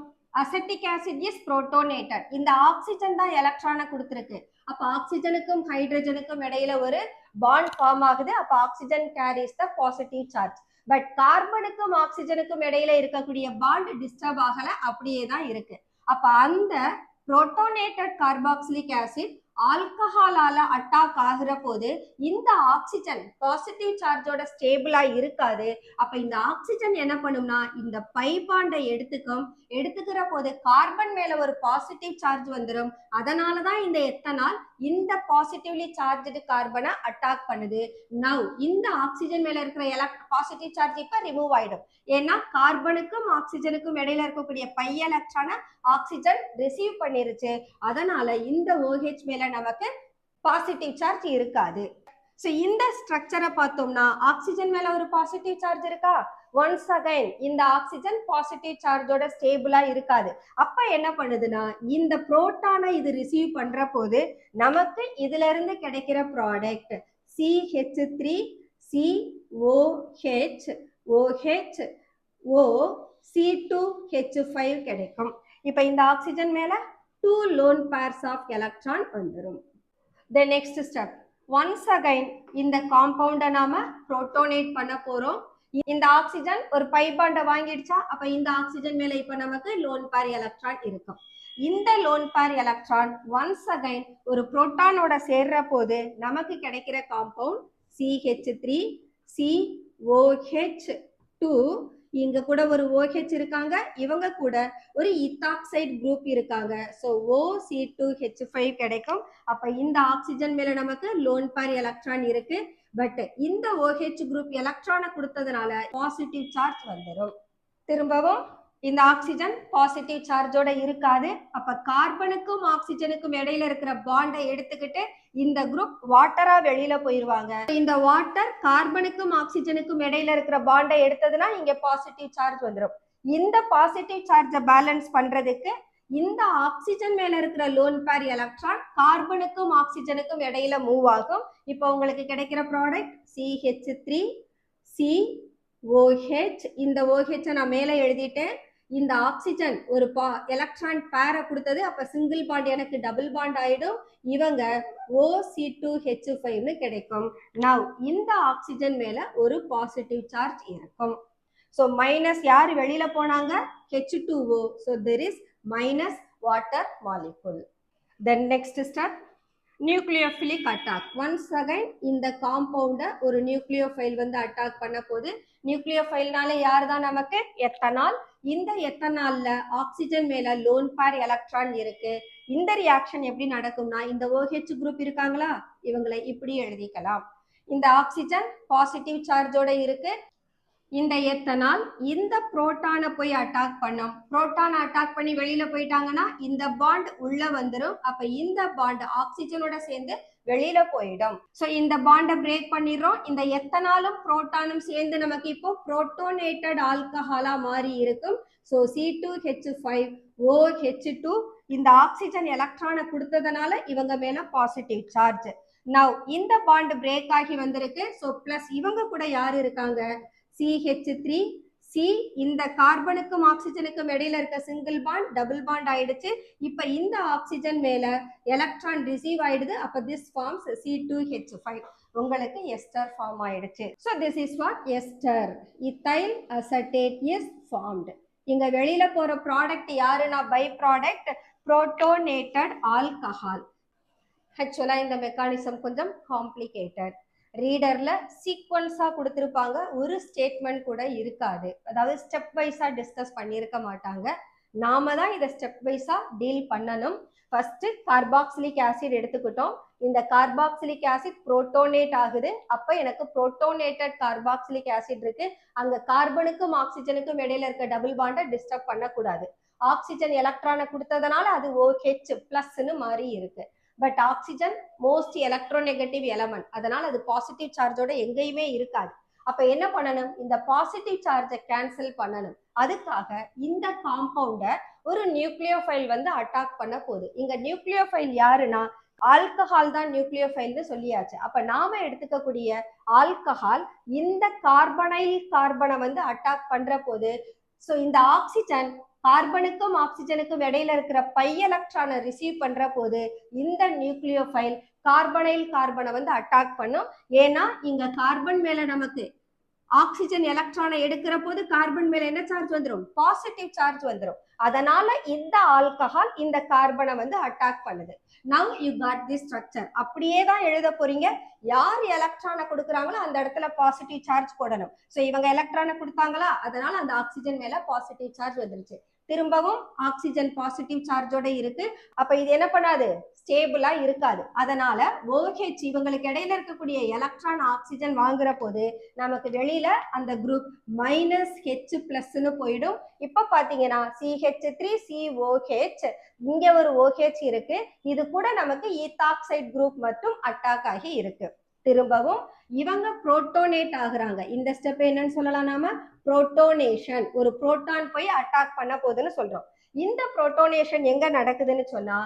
அசெட்டிக் ஆசிட் இஸ் புரோட்டோனேட்டட். இந்த ஆக்சிஜன் தான் எலக்ட்ரானை கொடுத்துருக்கு, அப்ப ஆக்சிஜனுக்கும் ஹைட்ரஜனுக்கும் இடையில ஒரு பாண்ட் ஃபார்ம் ஆகுது. அப்ப oxygen carries the positive charge. But கார்பனுக்கும் ஆக்சிஜனுக்கும் இடையில இருக்கக்கூடிய பாண்ட் டிஸ்டர்ப் ஆகல, அப்படியே தான் இருக்கு. அப்ப அந்த புரோட்டோனேட்டட் கார்பாக்சிலிக் ஆசிட் ஆல்கஹாலால அட்டாக் ஆகுற போது இந்த ஆக்சிஜன் பாசிட்டிவ் சார்ஜோட ஸ்டேபிளா இருக்காது. அப்ப இந்த ஆக்சிஜன் என்ன பண்ணும்னா இந்த பை பாண்டை எடுத்துக்கிற போது கார்பன் மேல ஒரு பாசிட்டிவ் சார்ஜ் வந்துடும். அதனாலதான் இந்த எத்தனால் இந்த பாசிட்டிவ்லி சார்ஜ்டு கார்பனை அட்டாக் பண்ணுது. நவ் இந்த ஆக்சிஜன் மேல இருக்கிற பாசிட்டிவ் சார்ஜ் இப்ப ரிமூவ் ஆயிடும். ஏன்னா கார்பனுக்கும் ஆக்சிஜனுக்கும் இடையில இருக்கக்கூடிய பை எலக்ட்ரானை ஆக்சிஜன் ரிசீவ் பண்ணிருச்சு. அதனால இந்த OH மேல நமக்கு பாசிட்டிவ் சார்ஜ் இருக்காது. ஸோ இந்த ஸ்ட்ரக்சரை பார்த்தோம்னா ஆக்சிஜன் மேல ஒரு பாசிட்டிவ் சார்ஜ் இருக்கா, ஒன்ஸ் அகைன் இந்த ஆக்சிஜன் பாசிட்டிவ் சார்ஜோட ஸ்டேபிளா இருக்காது. அப்ப என்ன பண்ணுதுன்னா இந்த புரோட்டானை இது ரிசீவ் பண்ற போது நமக்கு இதுல இருந்து கிடைக்கிற product CH3 COH OH O C2H5 கிடைக்கும். இப்ப இந்த ஆக்சிஜன் மேல 2 lone pairs of electron வந்துரும். The next step, once again இந்த காம்பவுண்டை நாம புரோட்டோனேட் பண்ண போறோம். இந்த ஆக்சிஜன் ஒரு பை பாண்டை வாங்கிடுச்சா, அப்ப இந்த ஆக்சிஜன் மேல இப்ப நமக்கு லோன் பேர் எலக்ட்ரான் இருக்கும். இந்த lone pair electron once again ஒரு புரோட்டானோட சேர்ற போது நமக்கு கிடைக்கிற காம்பவுண்ட் CH3 COH2. இங்க கூட ஒரு OH இருக்காங்க, இவங்க கூட ஒரு இத்தாக்சைடு குரூப் இருக்காங்க. ஸோ OC2H5 கிடைக்கும். அப்ப இந்த ஆக்சிஜன் மேல நமக்கு லோன் பேர் எலக்ட்ரான் இருக்கு. பட் இந்த OH குரூப் எலக்ட்ரானை கொடுத்ததுனால பாசிட்டிவ் சார்ஜ் வந்துடும். திரும்பவும் இந்த ஆக்சிஜன் பாசிட்டிவ் சார்ஜோட இருக்காது. அப்ப கார்பனுக்கும் ஆக்சிஜனுக்கும் இடையில இருக்கிற பாண்டை எடுத்துக்கிட்டு இந்த குரூப் வாட்டரா வெளியில போயிருவாங்க. இந்த வாட்டர் கார்பனுக்கும் ஆக்சிஜனுக்கும் இடையில இருக்கிற பாண்டை எடுத்ததுன்னா இங்க பாசிட்டிவ் சார்ஜ் வந்துடும். இந்த பாசிட்டிவ் சார்ஜை பேலன்ஸ் பண்றதுக்கு இந்த ஆக்சிஜன் மேல இருக்கிற லோன் பேர் எலக்ட்ரான் கார்பனுக்கும் ஆக்சிஜனுக்கும் இடையில மூவ் ஆகும். இப்போ உங்களுக்கு கிடைக்கிற ப்ராடக்ட் CH3 COH. இந்த OH நான் மேல எழுதிட்டேன். இந்த ஆக்சிஜன் ஒரு எலக்ட்ரான் பேரை கொடுத்தது, அப்ப சிங்கிள் பாண்ட் எனக்கு டபுள் பாண்ட் ஆயிடும். இவங்க OC2H5 கிடைக்கும். நவ் இந்த ஆக்சிஜன் மேல ஒரு பாசிட்டிவ் சார்ஜ் இருக்கும். ஸோ மைனஸ் யார் வெளியில போனாங்க, H2O. So there is minus water molecule. Then next step nucleophilic attack. Once again இந்த காம்பவுண்டை ஒரு நியூக்ளியோஃபைல் வந்து அட்டாக் பண்ண போது, நியூக்ளியோஃபைல்னால யார் தான் நமக்கு எத்தனால். இந்த எத்தனால்ல ஆக்சிஜன் மேல லோன் பேர் எலக்ட்ரான் இருக்கு. இந்த ரியாக்ஷன் எப்படி நடக்கும்னா இந்த OH குரூப் இருக்காங்களா, இவங்களை இப்படி எழுதிக்கலாம். இந்த ஆக்சிஜன் பாசிட்டிவ் சார்ஜோட இருக்கு. இந்த எத்தனால் இந்த புரோட்டானை போய் அட்டாக் பண்ணும். புரோட்டானை அட்டாக் பண்ணி வெளியில போயிட்டாங்கன்னா இந்த பாண்ட் உள்ள வந்துடும். அப்ப இந்த பாண்ட் ஆக்சிஜனோட சேர்ந்து வெளியில போயிடும். சோ இந்த பாண்டை பிரேக் பண்ணிடுறோம். இந்த எத்தனாலும் புரோட்டானும் சேர்ந்து நமக்கு இப்போ புரோட்டோனேட்டட் ஆல்கஹாலா மாறி இருக்கும். ஸோ C2H5OH2 இந்த ஆக்சிஜன் எலக்ட்ரானை கொடுத்ததுனால இவங்க மேல பாசிட்டிவ் சார்ஜ். நவ் இந்த பாண்ட் பிரேக் ஆகி வந்திருக்கு. ஸோ பிளஸ் இவங்க கூட யாரு இருக்காங்க, CH3 C இந்த கார்பனுக்கும் ஆக்சிஜனுக்கும் இடையில இருக்க சிங்கிள் பாண்ட் டபுள் பாண்ட் ஆயிடுச்சு. இப்ப இந்த ஆக்சிஜன் மேல எலக்ட்ரான் ரிசீவ் ஆயிடுது. அப்ப திஸ் ஃபார்ம்ஸ் C2H5. உங்களுக்கு எஸ்டர் ஃபார்ம் ஆயிடுச்சு. So this is what ester. Ethyl acetate is formed. இங்க வெளியில போற ப்ராடக்ட் யாருன்னா பை ப்ராடக்ட் புரோட்டோனேட்டட் ஆல்கஹால். ஆக்சுவலா இந்த மெக்கானிசம் கொஞ்சம் காம்ப்ளிகேட்டட். ரீடர்ல சீக்வன்ஸா கொடுத்திருப்பாங்க, ஒரு ஸ்டேட்மெண்ட் கூட இருக்காது. அதாவது ஸ்டெப் வைஸா டிஸ்கஸ் பண்ணியிருக்க மாட்டாங்க. நாம தான் இதை ஸ்டெப் வைஸா டீல் பண்ணணும். ஃபர்ஸ்ட் கார்பாக்சிலிக் ஆசிட் எடுத்துக்கிட்டோம். இந்த கார்பாக்சிலிக் ஆசிட் புரோட்டோனேட் ஆகுது. அப்ப எனக்கு புரோட்டோனேட்டட் கார்பாக்சிலிக் ஆசிட் இருக்கு. அங்க கார்பனுக்கும் ஆக்சிஜனுக்கும் இடையில இருக்க டபுள் பாண்டை டிஸ்டர்ப் பண்ணக்கூடாது. ஆக்சிஜன் எலக்ட்ரானை கொடுத்ததுனால அது OH பிளஸ்ன்னு மாறி இருக்கு. But oxygen most electronegative element, அதனால அது பாசிட்டிவ் சார்ஜோட எங்கேயுமே இருக்காது. அப்ப என்ன பண்ணணும், இந்த பாசிட்டிவ் சார்ஜை கேன்சல் பண்ணணும். அதுக்காக இந்த காம்பவுண்டை ஒரு நியூக்ளியோஃபைல் வந்து அட்டாக் பண்ண போகுது. இங்க நியூக்ளியோஃபைல் யாருன்னா ஆல்கஹால் தான் நியூக்ளியோஃபைல்னு சொல்லியாச்சு. அப்ப நாம எடுத்துக்கக்கூடிய ஆல்கஹால் இந்த கார்பனைல் கார்பனை வந்து அட்டாக் பண்ற போது, ஸோ இந்த ஆக்சிஜன் கார்பனுக்கும் ஆக்சிஜனுக்கும் இடையில இருக்கிற பை எலக்ட்ரானை ரிசீவ் பண்ற போது இந்த நியூக்ளியோஃபைல் கார்பனைல் கார்பனை வந்து அட்டாக் பண்ணும். ஏன்னா இங்க கார்பன் மேல நமக்கு ஆக்சிஜன் எலக்ட்ரானை எடுக்கிற போது கார்பன் மேல என்ன சார்ஜ் வந்துடும், பாசிட்டிவ் சார்ஜ் வந்துடும். அதனால இந்த ஆல்கஹால் இந்த கார்பனை வந்து அட்டாக் பண்ணுது. Now you got the structure. அப்படியே தான் எழுத போறீங்க. யார் எலக்ட்ரானை கொடுக்குறாங்களோ அந்த இடத்துல பாசிட்டிவ் சார்ஜ் போடணும். ஸோ இவங்க எலக்ட்ரானை கொடுத்தாங்களா, அதனால அந்த ஆக்சிஜன் மேல பாசிட்டிவ் சார்ஜ் வந்துருச்சு. திரும்பவும் ஆக்சிஜன் பாசிட்டிவ் சார்ஜோட இருக்கு. அப்ப இது என்ன பண்ணாது, ஸ்டேபிளா இருக்காது. அதனால OH இவங்களுக்கு இடையில இருக்கக்கூடிய எலக்ட்ரான் ஆக்சிஜன் வாங்குற போது நமக்கு வெளியில அந்த குரூப் -H+ன்னு போயிடும். இப்ப பாத்தீங்கன்னா CH3COH, இங்க ஒரு OH இருக்கு. இது கூட நமக்கு ஈத்தாக்சைடு குரூப் மட்டும் அட்டாக் ஆகி இருக்கு. திரும்பவும் இவங்க புரோட்டோனேட் ஆகுறாங்க. இந்த ஸ்டெப் என்னன்னு சொல்லலாம், நாம புரோட்டோனேஷன். ஒரு புரோட்டான் போய் அட்டாக் பண்ண போகுதுன்னு சொல்றோம். இந்த புரோட்டோனேஷன் எங்க நடக்குதுன்னு சொன்னா,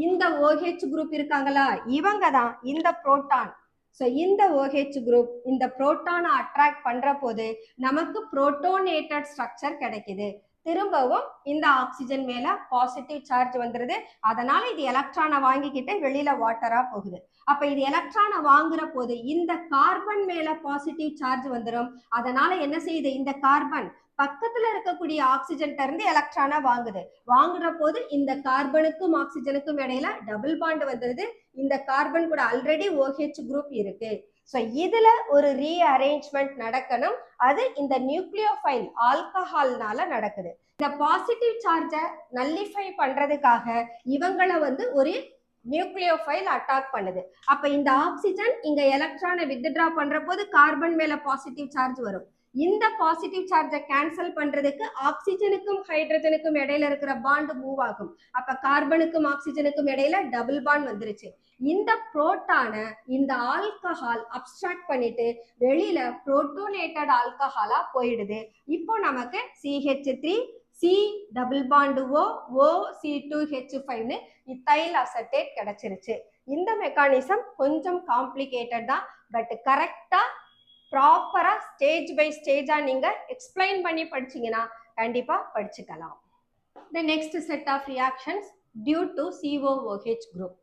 இந்த OH குரூப் இருக்காங்களா, இவங்க தான் இந்த புரோட்டான். ஸோ இந்த OH குரூப் இந்த புரோட்டானை அட்ராக்ட் பண்ற போது நமக்கு புரோட்டோனேட்டட் ஸ்ட்ரக்சர் கிடைக்குது. திரும்பவும் இந்த ஆக்சிஜன் மேல பாசிட்டிவ் சார்ஜ் வந்துருது. அதனால இது எலக்ட்ரானை வாங்கிக்கிட்டு வெளியில வாட்டரா போகுது. அப்ப இது எலக்ட்ரானை வாங்குற போது இந்த கார்பன் மேல பாசிட்டிவ் சார்ஜ் வந்துடும். அதனால என்ன செய்யுது, இந்த கார்பன் பக்கத்துல இருக்கக்கூடிய ஆக்சிஜன் இருந்து எலக்ட்ரானை வாங்குது. வாங்குற போது இந்த கார்பனுக்கும் ஆக்சிஜனுக்கும் இடையில டபுள் பாண்ட் வந்துருது. இந்த கார்பன் கூட ஆல்ரெடி OH குரூப் இருக்கு. ஸோ இதுல ஒரு ரீஅரேஞ்ச்மெண்ட் நடக்கணும். அது இந்த நியூக்ளியோஃபைல் ஆல்கஹால்னால நடக்குது. இந்த பாசிட்டிவ் சார்ஜை நல்லிஃபை பண்றதுக்காக இவங்களை வந்து ஒரு நியூக்ளியோஃபைல் அட்டாக் பண்ணுது. அப்ப இந்த ஆக்சிஜன் இங்க எலக்ட்ரானை வித்ட்ரா பண்ற போது கார்பன் மேல பாசிட்டிவ் சார்ஜ் வரும். இந்த பாசிட்டிவ் சார்ஜை கேன்சல் பண்றதுக்கு ஆக்சிஜனுக்கும் ஹைட்ரஜனுக்கும் இடையில இருக்கிற பாண்ட் மூவ் ஆகும். அப்ப கார்பனுக்கும் ஆக்சிஜனுக்கும் இடையில டபுள் பாண்ட் வந்துருச்சு. இந்த புரோட்டானை இந்த ஆல்கஹால் அப்ஸ்ட்ராக்ட் பண்ணிட்டு வெளியில புரோட்டோனேட்டட் ஆல்கஹாலா போயிடுது. இப்போ நமக்கு CH3 C double bond O C2H5ன்னு இத்தைல் அசட்டேட் கிடைச்சிருச்சு. இந்த மெக்கானிசம் கொஞ்சம் காம்ப்ளிகேட்டட் தான். பட் கரெக்டா ப்ராப்பரா ஸ்டேஜ் பை ஸ்டேஜா நீங்க எக்ஸ்பிளைன் பண்ணி படிச்சீங்கன்னா கண்டிப்பா படிச்சுக்கலாம். The next set of reactions due to COOH group.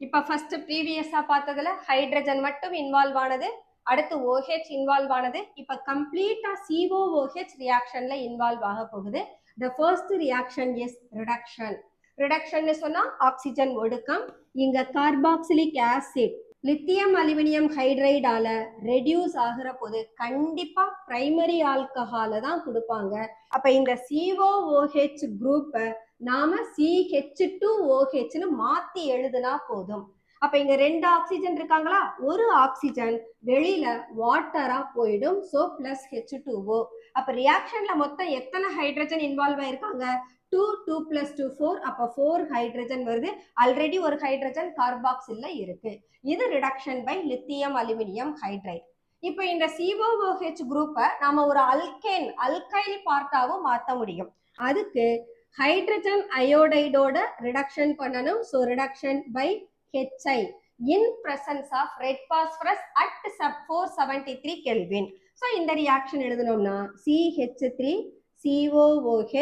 இப்ப ஃபர்ஸ்ட் ப்ரீவியஸா பார்த்ததுல ஹைட்ரஜன் மட்டும் இன்வால்வ் ஆனது, அடுத்து OH இன்வால்வ் ஆனது. இப்ப கம்ப்ளீட்டா COOH ரியாக்ஷன்ல இன்வால்வ் ஆக போகுது. The first reaction is reduction. reduction சொன்னா ஆக்சிஜன் ஒடுக்கம். இங்க கார்பாக்சிலிக் ஆசிட் லித்தியம் அலுமினியம் ஹைட்ரைடால ரெடியூஸ் ஆகிற போது கண்டிப்பா பிரைமரி ஆல்கஹால தான் கொடுப்பாங்க. அப்ப இந்த COOH குரூப்பை நாம CH2OHன்னு மாத்தி எழுதுனா போதும். அப்ப இங்க 2 ஆக்சிஜன் இருக்காங்களா, ஒரு ஆக்சிஜன் வெளியில வாட்டரா போயிடும். So +H2O. அப்ப ரியாக்ஷன்ல மொத்தம் எத்தனை ஹைட்ரஜன் இன்வால்வ் ஆயிருக்காங்க? 2 2 plus 2 4. அப்ப 4 ஹைட்ரஜன் வருது. ஆல்ரெடி ஒரு ஹைட்ரஜன் கார்பாக்சில்ல இருக்கு. இது reduction by lithium aluminium hydride. இப்போ இந்த COOH குரூப்பை நாம ஒரு அல்கைல் பார்ட்டாவும் மாற்ற முடியும். அதுக்கு ஹைட்ரஜன் அயோடைடோட ரிடக்ஷன் பண்ணணும். So reduction by HI in presence of red phosphorus at 473 Kelvin. So இந்த ரியாக்ஷன் எழுதணும்னா CH3COOH.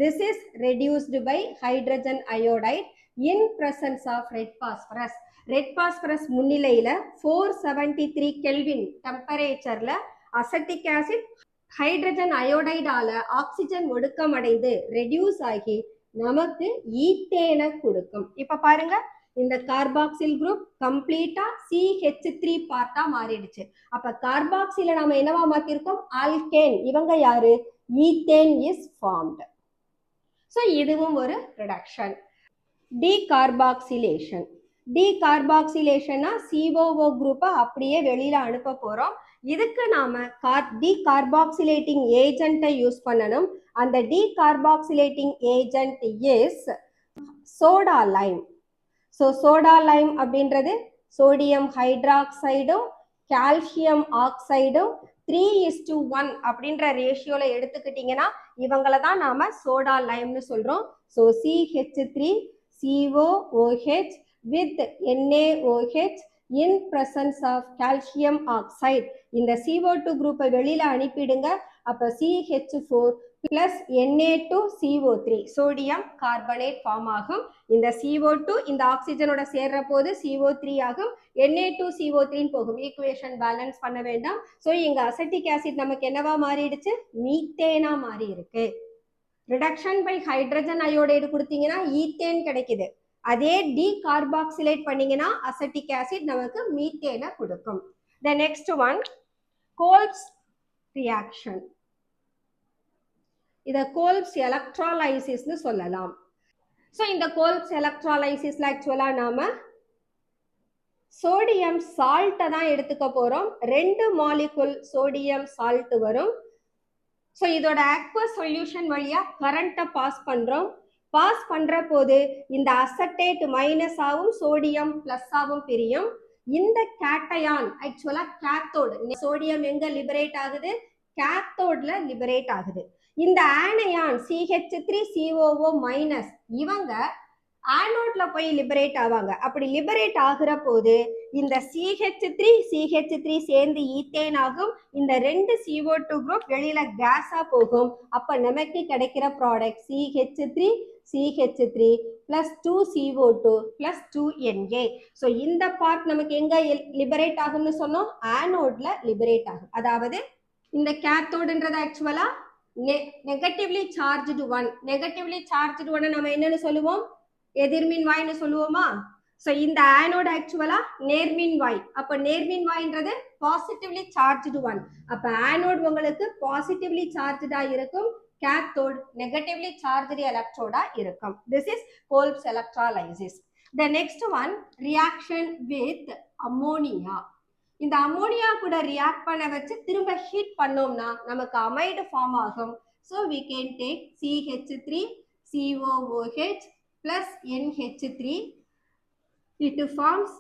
This is reduced by hydrogen iodide in presence of red phosphorus. Red phosphorus முன்னிலையில 473 Kelvin டெம்பரேச்சர்ல acetic acid hydrogen அயோடைடால oxygen ஒடுக்கம் அடைந்து reduce ஆகி நமக்கு ஈத்தேனை கொடுக்கும். இப்ப பாருங்க, இந்த கார்பாக்சில் குரூப் கம்ப்ளீட்டா CH3 பார்ட்டா மாறிடுச்சு. அப்ப கார்பாக்சில நாம என்னவா மாத்திருக்கோம்? ஆல்கேன். இவங்க யாரு? Ethane is formed. ஸோ இதுவும் ஒரு ரிடக்ஷன். டீகார்பாக்சிலேஷன். டீகார்பாக்சிலேஷன்னா COO குரூப்பை அப்படியே வெளியில அனுப்ப போறோம். இதுக்கு நாம டீகார்பாக்சிலேட்டிங் ஏஜென்ட்டை யூஸ் பண்ணணும். அந்த decarboxylating agent is soda lime. So soda lime அப்படின்றது சோடியம் ஹைட்ராக்சைடும் கால்சியம் ஆக்சைடும் 3:1 அப்படின்ற ரேஷியோல எடுத்துக்கிட்டீங்கன்னா இவங்களை தான் நாம சோடா லைம்னு சொல்றோம். So CH3COOH with NaOH in presence of calcium oxide. இந்த CO2 குரூப்பை வெளியில அனுப்பிடுங்க. அப்ப CH4 plus Na2CO3 sodium carbonate form ஆகும். இந்த CO2 இந்த ஆக்சிஜனோட சேர்ற போது CO3 ஆகும். Na2CO3 போகும். ஈக்குவேஷன் பேலன்ஸ் பண்ண வேண்டாம். ஸோ இங்க அசெட்டிக் ஆசிட் நமக்கு என்னவா மாறிடுச்சு? மீத்தேனா மாறி இருக்கு. ரிடக்ஷன் பை ஹைட்ரஜன் அயோடைடு கொடுத்தீங்கன்னா ஈத்தேன் கிடைக்குது. அதே டீகார்பாக்சிலேட் பண்ணீங்கன்னா அசெட்டிக் ஆசிட் நமக்கு மீத்தேனை கொடுக்கும். The next one, Kolb's reaction. இத கோல்ப்ஸ் எலக்ட்ராலைசிஸ்னு சொல்லலாம். ஸோ இந்த கோல்ப்ஸ் எலக்ட்ராலைசிஸ்ல ஆக்சுவலா நாம சோடியம் சால்ட்டை தான் எடுத்துக்க போறோம். 2 மாலிகுல் சோடியம் சால்ட் வரும். ஸோ இதோட ஆக்வஸ் சொல்யூஷன் வழியா கரண்ட்டை பாஸ் பண்றோம். பாஸ் பண்ற போது இந்த அசட்டேட் மைனஸ் ஆகும், சோடியம் பிளஸ் ஆகும் பிரியும். இந்த கேட்டயான் ஆக்சுவலா கேத்தோடு. சோடியம் எங்க லிபரேட் ஆகுது? கேத்தோட்ல லிபரேட் ஆகுது. இந்த ஆனையான் CH3COO மைனஸ் இவங்க ஆனோட்ல போய் லிபரேட் ஆவாங்க. அப்படி லிபரேட் ஆகுற போது இந்த CH3 சேர்ந்து ஈத்தேன் ஆகும். இந்த 2 CO2 குரூப் வெளியில கேஸா போகும். அப்ப நமக்கு கிடைக்கிற product CH3 plus 2 CO2 plus 2 Na. So இந்த பார்ட் நமக்கு எங்க லிபரேட் ஆகும்னு சொன்னோம்? ஆனோட்ல லிபரேட் ஆகும். அதாவது இந்த கேத்தோடுன்றது ஆக்சுவலா negatively charged one. Negatively charged one நம்ம என்னன்னு சொல்லுவோம்? எதிர்மின் வாய்னு சொல்லுவோமா? ஸோ இந்த ஆனோட் ஆக்சுவலா நேர்மின் வாய். அப்ப நேர்மின் வாய்ன்றது பாசிட்டிவ்லி சார்ஜ்டு ஒன். அப்ப ஆனோட் உங்களுக்கு பாசிட்டிவ்லி சார்ஜ்டா இருக்கும், கேத்தோட் நெகட்டிவ்லி சார்ஜ்டு எலக்ட்ரோடா இருக்கும். This is Kolbe's electrolysis. The next one, reaction with ammonia. இந்த அமோனியா கூட ரியாக்ட் பண்ண வச்சு திரும்ப ஹீட் பண்ணோம்னா நமக்கு அமைடு ஃபார்ம் ஆகும். So we can take CH3COOH plus NH3. It forms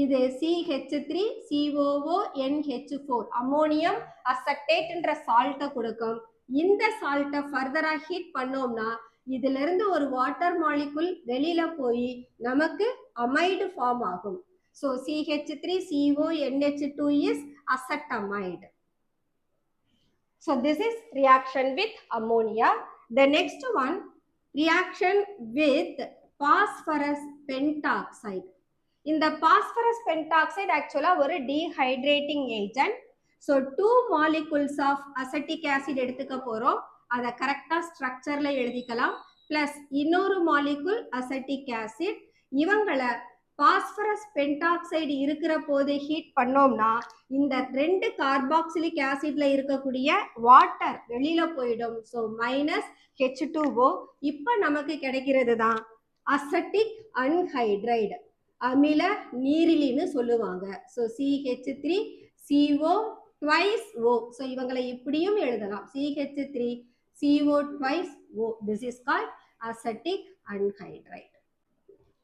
இது CH3COONH4 அமோனியம் அசட்டேட்ன்ற சால்ட்டை கொடுக்கும். இந்த சால்ட்டை ஃபர்தரா ஹீட் பண்ணோம்னா இதுல இருந்து ஒரு வாட்டர் மாலிகுல் வெளியில போய் நமக்கு அமைடு ஃபார்ம் ஆகும். So CH3CONH2 is acetamide. So this is reaction with ammonia. The next one, reaction with phosphorus pentoxide. இந்த phosphorus pentoxide actually ஒரு dehydrating agent. So 2 molecules of acetic acid எடுத்துக்க போறோம். அதை கரெக்டா ஸ்ட்ரக்சர்ல எழுதிக்கலாம். பிளஸ் இன்னொரு மாலிகுல் அசெட்டிக் ஆசிட். இவங்களை phosphorus pentoxide இருக்கிற போது ஹீட் பண்ணோம்னா இந்த 2 கார்பாக்சிலிக் ஆசிட்ல இருக்கக்கூடிய வாட்டர் வெளியில போயிடும். So -H2O. இப்போ நமக்கு கிடைக்கிறது தான் அசெட்டிக் அன்ஹைட்ரைடு அமில நீரிலின்னு சொல்லுவாங்க. So CH3CO twice O. So இவங்களை இப்படியும் எழுதலாம். CH3 CO twice O. This is called acetic anhydride.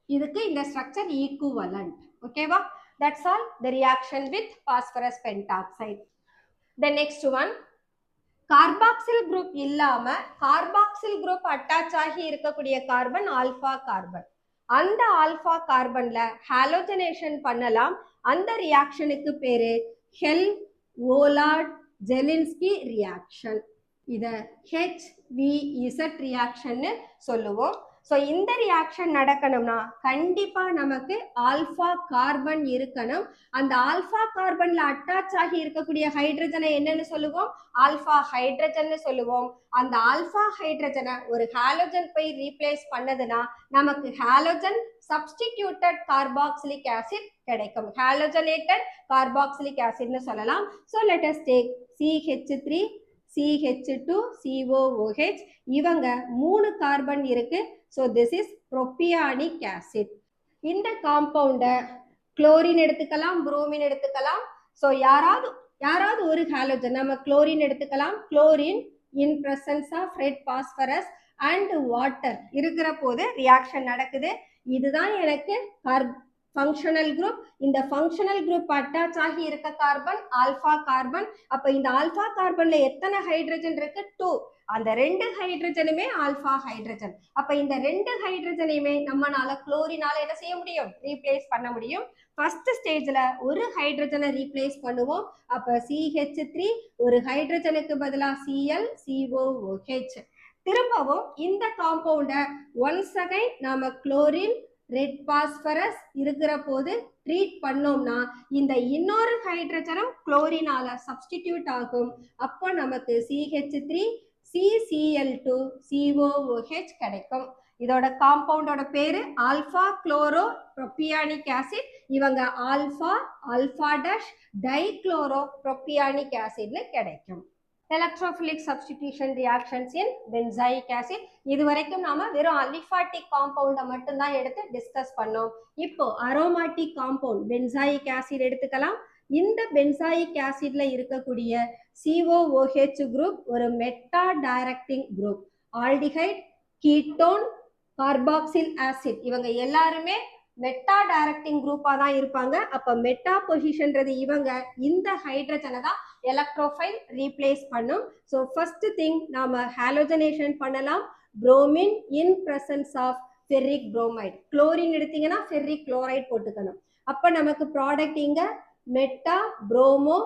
இதுக்கு இந்த ஸ்ட்ரக்சர் ஈக்குவலண்ட். ஓகேவா? That's all the reaction with phosphorus pentoxide. The next one, carboxyl group இல்லாம கார்பாக்சில் குரூப் அட்டாச் ஆகி இருக்கக்கூடிய carbon alpha carbon. அந்த ஆல்பா கார்பன்ல ஹாலோஜனேஷன் பண்ணலாம். அந்த ரியாக்ஷனுக்கு பேரு ஹெல்-ஓலார்ட் ஜெலின்ஸ்கி ரியாக்ஷன். இத HVZ ரியாக்ஷன் சொல்லுவோம். ஸோ இந்த ரியாக்ஷன் நடக்கணும்னா கண்டிப்பா நமக்கு ஆல்பா கார்பன் இருக்கணும். அந்த ஆல்பா கார்பன்ல அட்டாச் ஆகி இருக்கக்கூடிய ஹைட்ரஜனை என்னன்னு சொல்லுவோம்? ஆல்பா ஹைட்ரஜன் சொல்லுவோம். அந்த ஆல்பா ஹைட்ரஜனை ஒரு ஹாலோஜன் போய் ரீப்ளேஸ் பண்ணதுன்னா நமக்கு ஹாலோஜன் சப்ஸ்டிடியூட்டட் கார்பாக்சிலிக் ஆசிட் கிடைக்கும். ஹாலோஜனேட்டட் கார்பாக்சிலிக் ஆசிட்னு சொல்லலாம். So let us take CH3 CH2 COOH. இவங்க 3 கார்பன் இருக்கு. So this is propionic acid. இந்த காம்பவுண்ட குளோரின் எடுத்துக்கலாம், புரோமின் எடுத்துக்கலாம். ஸோ யாராவது ஒரு ஹாலோஜன், நம்ம குளோரின் எடுத்துக்கலாம். Chlorine in presence of red phosphorus and water இருக்கிற போது ரியாக்ஷன் நடக்குது. இதுதான் எனக்கு ஃபங்க்ஷனல் குரூப். இந்த ஃபங்க்ஷனல் குரூப் அட்டாச் ஆகி இருக்க கார்பன் ஆல்பா கார்பன். அப்ப இந்த ஆல்பா கார்பன்ல எத்தனை ஹைட்ரஜன் இருக்கு? 2. அந்த 2 ஹைட்ரஜனுமே ஆல்பா ஹைட்ரஜன். அப்ப இந்த 2 ஹைட்ரஜனையுமே நம்மளால குளோரினால என்ன செய்ய முடியும்? ரீப்ளேஸ் பண்ண முடியும். ஃபர்ஸ்ட் ஸ்டேஜ்ல ஒரு ஹைட்ரஜனை ரீப்ளேஸ் பண்ணுவோம். அப்ப CH3 ஒரு ஹைட்ரஜனுக்கு பதிலா Cl COOH. திரும்பவும் இந்த காம்பவுண்ட ஒன்ஸ் அகைன் நாம குளோரின் ரெட் பாஸ்பரஸ் இருக்கிற போது ட்ரீட் பண்ணோம்னா இந்த இன்னொரு ஹைட்ரஜனும் குளோரினால சப்ஸ்டிடியூட் ஆகும். அப்போ நமக்கு CH3 CCl2 COOH கிடைக்கும். இதோட காம்பவுண்டோட பேரு ஆல்பா குளோரோ ப்ரோபியானிக் ஆசிட். இவங்க ஆல்பா டேஷ் டைக்ளோரோ ப்ரோபியானிக் ஆசிட்னு கிடைக்கும். எலக்ட்ரோஃபிலிக் சப்ஸ்டிடியூஷன் ரியாக்ஷன்ஸ் இன் பென்சாயிக் ஆசிட். இது வரைக்கும் நாம வெறும் அலிஃபாட்டிக் காம்பவுண்டை மட்டும்தான் எடுத்து டிஸ்கஸ் பண்ணோம். இப்போ அரோமாட்டிக் காம்பவுண்ட் பென்சாயிக் ஆசிட் எடுத்துக்கலாம். இந்த பென்சாயிக் ஆசிட்ல இருக்கக்கூடிய COOH குரூப் ஒரு meta directing group. Aldehyde, ketone, carboxyl acid இவங்க எல்லாருமே மெட்டா டைரக்டிங் குரூப்பா தான் இருப்பாங்க. அப்ப மெட்டா பொசிஷன்றது இவங்க இந்த ஹைட்ரஜனை தான் எலக்ட்ரோஃபைல் ரீப்ளேஸ் பண்ணும். ஸோ ஃபர்ஸ்ட் திங் நாம ஹாலோஜனேஷன் பண்ணலாம். Bromine in presence of ferric bromide. Chlorine எடுத்தீங்கன்னா ஃபெர்ரிக் குளோரைட் போட்டுக்கணும். அப்ப நமக்கு ப்ராடக்ட் இங்க மெட்டா புரோமோ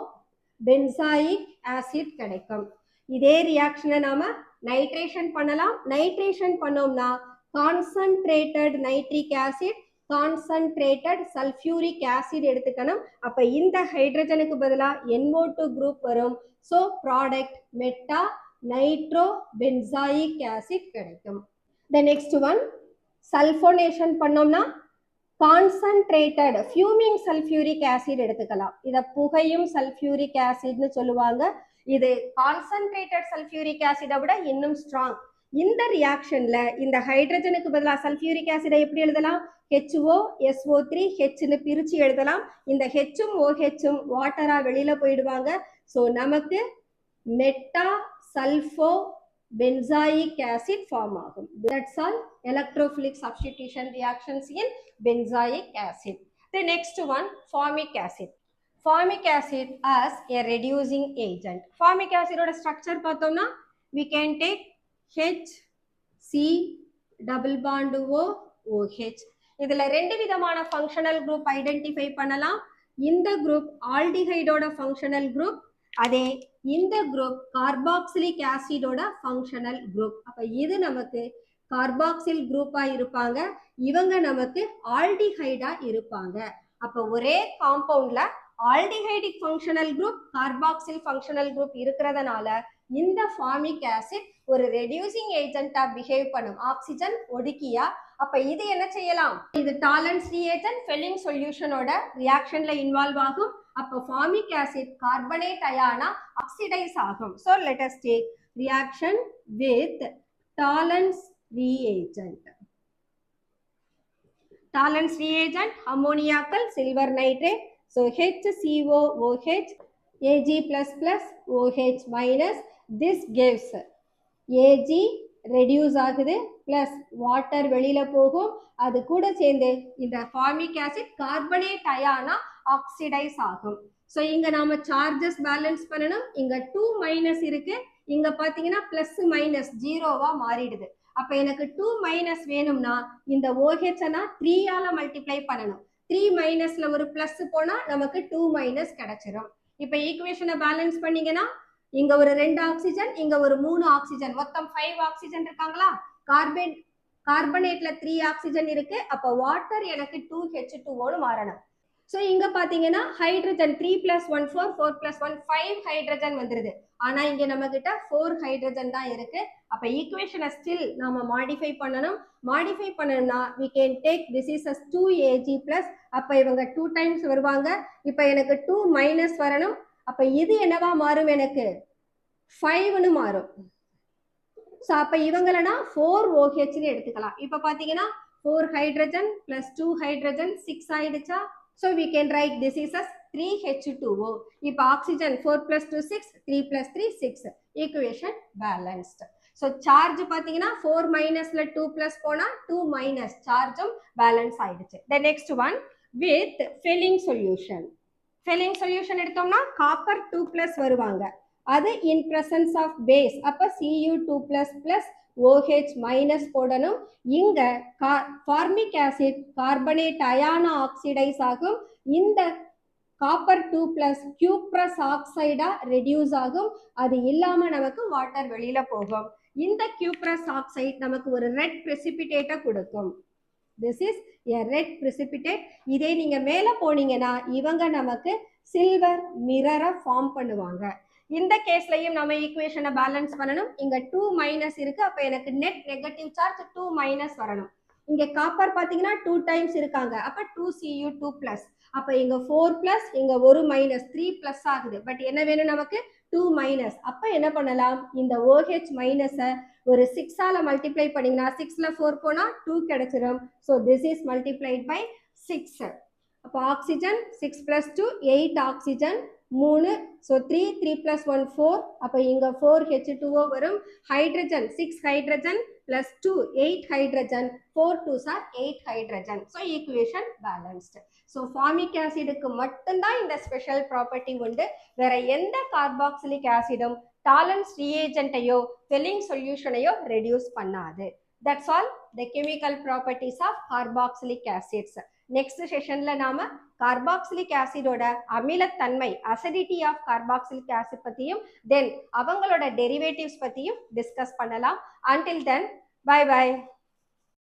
பென்சாயிக் ஆசிட் கிடைக்கும். இதே ரியாக்ஷனை நாம நைட்ரேஷன் பண்ணலாம். நைட்ரேஷன் பண்ணோம்னா concentrated nitric acid, concentrated sulphuric acid எடுத்துக்கணும். அப்ப இந்த ஹைட்ரஜனுக்கு பதிலா NO2 குரூப் வரும். So product meta nitro benzoic acid கிடைக்கும். த நெக்ஸ்ட் ஒன், சல்ஃபோனேஷன் பண்ணோம்னா கான்சன்ட்ரேட்டட் ஃபியூமிங் சல்ஃபியூரிக் ஆசிட் எடுத்துக்கலாம். இதை புகையும் சல்ஃபியூரிக் ஆசிட்னு சொல்லுவாங்க. இது கான்சன்ட்ரேட்டட் சல்ஃபியூரிக் ஆசிடை விட இன்னும் ஸ்ட்ராங். இந்த ரியாக்ஷன்ல இந்த ஹைட்ரஜனுக்கு பதிலாக சல்ஃபியூரிக் ஆசிடை எப்படி எழுதலாம்? HOSO3 Hன்னு பிரிச்சு எழுதலாம். இந்த ஹெச்சும் OHம் வாட்டரா வெளியில போயிடுவாங்க. ஸோ நமக்கு meta sulpho benzoic acid form ஆகும். That's all electrophilic substitution reactions in benzoic acid. The next one, formic acid. Formic acid as a reducing agent. Formic acid ஓட structure பார்த்தோம்னா we can take HC double bond OH. இதுல ரெண்டு விதமான functional group identify பண்ணலாம். இந்த group aldehyde functional group, அதே இந்த group carboxylic ஆசிடோட functional group. அப்ப இது நமக்கு கார்பாக்சில் குரூப்பா இருப்பாங்க, இவங்க நமக்கு ஆல்டிஹைடா இருப்பாங்க. அப்ப ஒரே காம்பவுண்ட்ல aldehydic functional group carboxyl functional group இருக்கிறதுனால இந்த ஃபார்மிக் ஆசிட் ஒரு ரெடியூசிங் ஏஜென்ட்டா பிஹேவ் பண்ணும், ஆக்சிஜன் ஒடுக்கியா. அப்ப இது என்ன செய்யலாம்? இது டாலன்ஸ் ரியேஜென்ட் ஃபெல்லிங் சொல்யூஷனோட ரியாக்ஷன்ல இன்வால்வ் ஆகும். அப்ப ஃபார்மிக் ஆசிட் கார்பனேட் அயானா ஆக்சிடைஸ் ஆகும். So let us take reaction with Tollens reagent. Tollens reagent, ammoniacal silver nitrate. So HCOOH Ag plus plus OH minus. This gives Ag reduce ஆகுது plus water வெளியில போகும். அது கூட சேர்ந்து இந்த formic acid carbonate ion oxidize ஆகும். So இங்க நாம சார்ஜஸ் பேலன்ஸ் பண்ணணும். இங்க 2 மைனஸ் இருக்கு, இங்க பாத்தீங்கன்னா பிளஸ் மைனஸ் ஜீரோவா மாறிடுது. அப்ப எனக்கு 2 மைனஸ் வேணும்னா இந்த OH நான் 3 ஆல மல்டிப்ளை பண்ணணும். 3 மைனஸ்ல ஒரு பிளஸ் போனா நமக்கு 2 மைனஸ் கிடைச்சிடும். இப்ப ஈக்குவேஷனை பேலன்ஸ் பண்ணீங்கன்னா இங்க ஒரு 2 ஆக்சிஜன், இங்க ஒரு 3 ஆக்சிஜன், மொத்தம் 5 ஆக்சிஜன் இருக்காங்களா? கார்பனேட்ல 3 ஆக்சிஜன் இருக்கு. அப்ப வாட்டர் எனக்கு 2H2O மாறணும். ஸோ இங்க பாத்தீங்கன்னா ஹைட்ரஜன் 3 + 1 4, 4 + 1 5 ஹைட்ரஜன் வந்துருது. ஆனா இங்க நம்ம கிட்ட 4 ஹைட்ரஜன் தான் இருக்கு. அப்ப ஈக்குவேஷனை ஸ்டில் நாம மாடிஃபை பண்ணணும். மாடிஃபை பண்ணணும்னா we can take this is as 2Ag plus. அப்ப இவங்க 2 டைம்ஸ் வருவாங்க. இப்ப எனக்கு 2 மைனஸ் வரணும். அப்ப இது என்னவா மாறும்? எனக்கு 5ன்னு மாறும். ஸோ அப்ப இவங்களனா 4OH எடுத்துக்கலாம். இப்ப பாத்தீங்கன்னா 4 ஹைட்ரஜன் plus 2 ஹைட்ரஜன் 6 ஆயிடுச்சா? So we can write this is as 3H2O. இப்ப oxygen 4 plus 2 6, 3 plus 3 6. Equation balanced. So charge பாத்தீங்கன்னா 4 minusல 2 plus போனா 2 minus chargeம் balance ஆயிடுச்சு. The next one with filling solution. Filling solution எடுத்தோம்னா copper 2 plus வருவாங்க. அது in presence of base. அப்ப Cu2 plus plus OH minus போடணும். இங்க formic acid carbonate ion oxidize ஆகும். இந்த copper 2 plus cuprous oxide reduce ஆகும். அது இல்லாம நமக்கு வாட்டர் வெளியில போகும். இந்த cuprous oxide நமக்கு ஒரு red precipitate கொடுக்கும். This is a red precipitate. இதே நீங்க மேல போனீங்கன்னா இவங்க நமக்கு சில்வர் மிரரை ஃபார்ம் பண்ணுவாங்க. இந்த கேஸ்லயும் நம்ம ஈக்குவேஷனை பேலன்ஸ் பண்ணணும். இங்க 2 மைனஸ் இருக்கு. அப்ப எனக்கு நெட் நெகட்டிவ் சார்ஜ் 2 மைனஸ் வரணும். இங்க காப்பர் பாத்தீங்கன்னா 2 டைம்ஸ் இருக்காங்க. அப்ப 2Cu2 பிளஸ். அப்ப இங்க 4 பிளஸ், இங்க ஒரு மைனஸ் 3 பிளஸ் ஆகுது. பட் என்ன வேணும் நமக்கு? 2 மைனஸ். அப்ப என்ன பண்ணலாம்? இந்த OH மைனஸ ஒரு 6 ஆல மல்டிப்ளை பண்ணீங்கன்னா 6ல 4 போனா 2 கிடைச்சிடும். So this is multiplied by 6. அப்போ oxygen 6 plus 2 8 oxygen 3. So 3 3 plus 1 4. அப்போ இங்க 4H2O வரும். Hydrogen 6 hydrogen plus 2 8 hydrogen, 4 2s are 8 hydrogen. So equation balanced. So formic ஆசிடுக்கு மட்டும்தான் இந்த ஸ்பெஷல் ப்ராப்பர்ட்டி உண்டு. வேற எந்த கார்பாக்சிலிக் ஆசிடும் டாலன்ஸ் ரியேஜென்ட்டையோ ஃபில்லிங் சொல்யூஷனையோ ரெடியூஸ் பண்ணாது. That's all the chemical properties of carboxylic acids. Next sessionல நாம கார்பாக்சிலிக் ஆசிடோட அமிலத்தன்மை அசிடிட்டி ஆஃப் கார்பாக்சிலிக் ஆசிட் பத்தியும் தென் அவங்களோட டெரிவேட்டிவ்ஸ் பத்தியும் டிஸ்கஸ் பண்ணலாம். Until then, bye bye.